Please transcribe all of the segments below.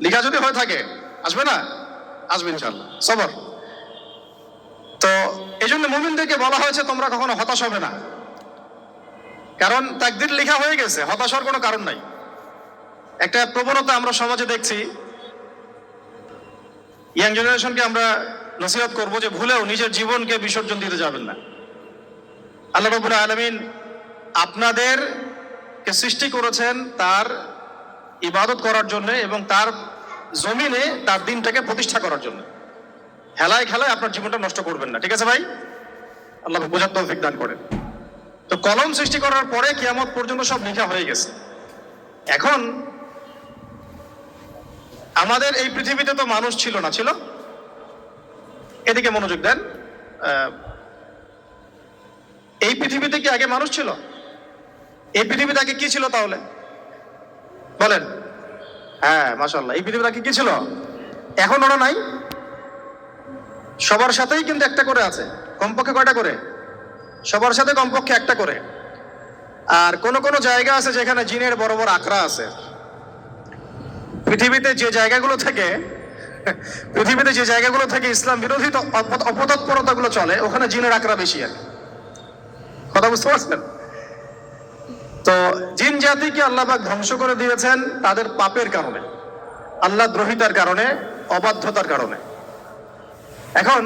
লিখা যদি হয়ে থাকে আসবে না? আসবে ইনশাআল্লাহ, সবর। তো এই জন্য মুমিনদেরকে বলা হয়েছে তোমরা কখনো হতাশ হবে না, কারণ তাকদীর লেখা হয়ে গেছে, হতাশ হওয়ার কোনো কারণ নাই। একটা প্রবণতা আমরা সমাজে দেখছি, ইয়াং জেনারেশনকে আমরা নসিহত করবো যে ভুলেও নিজের জীবনকে বিসর্জন দিতে যাবেন না। আল্লাহ রাব্বুল আলামিন আপনাদেরকে সৃষ্টি করেছেন তার ইবাদত করার জন্য এবং তার জমিনে তার দিনটাকে প্রতিষ্ঠা করার জন্য। হেলায় খেলায় আপনার জীবনটা নষ্ট করবেন না, ঠিক আছে ভাই? আল্লাহ বোঝার তৌফিক দান করেন। তো কলম সৃষ্টি করার পরে কিয়ামত পর্যন্ত সব লেখা হয়ে গেছে। এখন আমাদের এই পৃথিবীতে তো মানুষ ছিল না, ছিল? এদিকে মনোযোগ দেন। এই পৃথিবীতে কি আগে মানুষ ছিল? এই পৃথিবীতে আগে কি ছিল তাহলে বলেন? হ্যাঁ, মাশাআল্লাহ। এই পৃথিবীতে আগে কি ছিল? এখন ওরা নাই। সবার সাথেই কিন্তু একটা করে আছে, কমপক্ষে কয়টা করে? সবার সাথে কমপক্ষে একটা করে। আর কোন কোন জায়গা আছে যেখানে জিনের বড় বড় আকড়া আছে। পৃথিবীতে যে জায়গাগুলো থেকে ইসলাম বিরোধী অপতৎপরতাগুলো চলে, ওখানে জিনের আকড়া বেশি। আর কথা বুঝতে পারছেন? তো জিন জাতিকে আল্লাহ পাক ধ্বংস করে দিয়েছেন তাদের পাপের কারণে, আল্লাহ দ্রোহিতার কারণে, অবাধ্যতার কারণে। এখন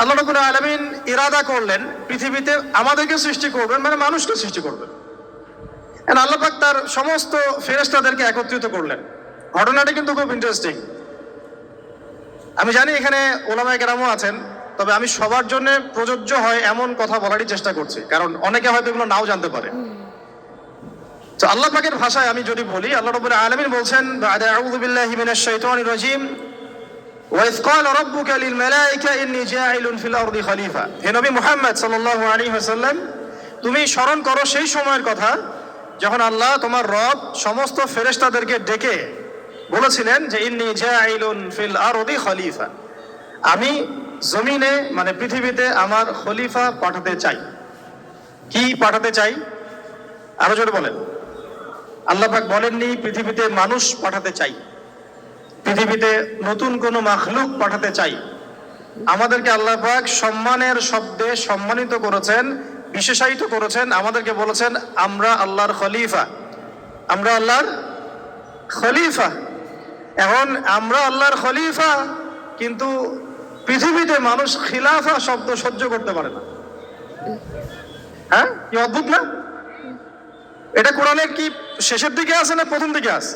আল্লাহ রাব্বুল আলামিন ইরাদা করলেন পৃথিবীতে আমাদেরকে সৃষ্টি করবেন, মানে মানুষকে সৃষ্টি করবেন। আল্লাহ পাক তার সমস্ত ফেরেশতাদেরকে একত্রিত করলেন। ঘটনাটা কিন্তু খুব ইন্টারেস্টিং। আমি জানি এখানে ওলামায়ে কেরামও আছেন, তবে আমি সবার জন্য প্রযোজ্য হয় এমন কথা বলারই চেষ্টা করছি, কারণ অনেকে হয়তো এগুলো নাও জানতে পারে। তো আল্লাহ পাকের ভাষায় আমি যদি বলি, আল্লাহ রাব্বুল আলামিন বলছেন, আউযু বিল্লাহি মিনাশ শাইতানির রাজীম, ওয়াইয ক্বালা রাব্বুকা লিল মালায়েকা ইন্নী জাইলুন ফিল আরদি খলিফা। হে নবী মুহাম্মদ সাল্লাল্লাহু আলাইহি ওয়াসাল্লাম, তুমি স্মরণ করো সেই সময়ের কথা যখন আল্লাহ তোমার রব সমস্ত ফেরেশতাদেরকে ডেকে বলেছিলেন যে ইন্নী জাইলুন ফিল আরদি খলিফা, আমি জমিনে মানে পৃথিবীতে আমার খলিফা পাঠাতে চাই। কি পাঠাতে চাই? আরো জোরে বলেন। আল্লাহ পাক বলেননি পৃথিবীতে মানুষ পাঠাতে চাই, পৃথিবীতে নতুন কোন মাখলুক পাঠাতে চাই। আমাদেরকে আল্লাহ পাক সম্মানের শব্দে সম্মানিত করেছেন, বিশেষায়িত করেছেন। আমাদেরকে বলেছেন আমরা আল্লাহর খলিফা, আমরা আল্লাহর খলিফা। এখন আমরা আল্লাহর খলিফা, কিন্তু পৃথিবীতে মানুষ খিলাফা শব্দ সহ্য করতে পারে না। হ্যাঁ, কি অদ্ভুত না? এটা কোরআনে কি শেষের দিকে আছে না প্রথম দিকে আছে?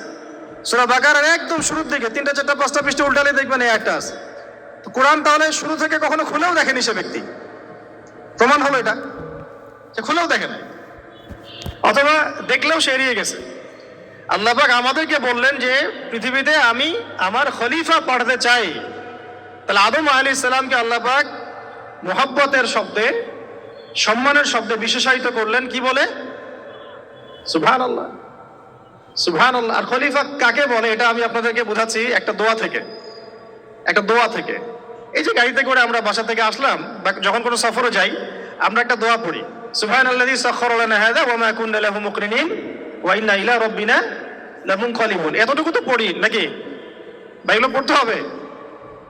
সূরা বাকারার একদম শুরুর দিকে 3, 4, 5টা পৃষ্ঠা উল্টালে দেখবেন এই একটা আছে। কোরআন তাহলে শুরু থেকে কখনো খুলেও দেখেনি সে ব্যক্তি। প্রমাণ হলো এটা যে খুলেও দেখে নাই, অথবা দেখলেও সে এড়িয়ে গেছে। আল্লাহ পাক আমাদেরকে বললেন যে পৃথিবীতে আমি আমার খলিফা পাঠাতে চাই। তাহলে আদম আলাইহিস সালামকে আল্লাহ পাক মুহাব্বতের শব্দে, সম্মানের শব্দে বিশেষায়িত করলেন কি বলে? সুবহানাল্লাহ, সুবহানাল্লাহ। আর খলিফা কাকে বলে এটা আমি আপনাদেরকে বোঝাচ্ছি একটা দোয়া থেকে। এই যে গাড়িতে করে আমরা বাসা থেকে আসলাম বা যখন কোনো সফরে যাই, আমরা একটা দোয়া পড়ি, সুবহানাল্লাযী সাখখারা লানা হাযা ওয়া মা কুন্না লাহু মুকরিনিন ওয়া ইন্না ইলা রাব্বিনা লামুনকালিবুন। এতটুকু তো পড়ি নাকি? বা এগুলো পড়তে হবে?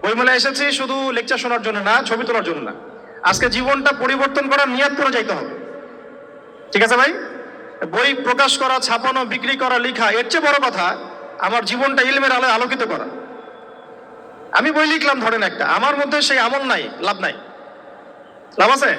বইমেলা এসেছি শুধু লেকচার শোনার জন্য না, ছবি তোলার জন্য না। আজকে জীবনটা পরিবর্তন করার নিয়ত করে যাইতে হবে, ঠিক আছে ভাই? বই প্রকাশ করা, ছাপানো, বিক্রি করা, লেখা, এর চেয়ে বড় কথা আমার জীবনটা ইলমের আলোয় আলোকিত করা। আমি বই লিখলাম ধরেন একটা, আমার মধ্যে সেই আমল নাই, লাভ নাই। লাভ আছে?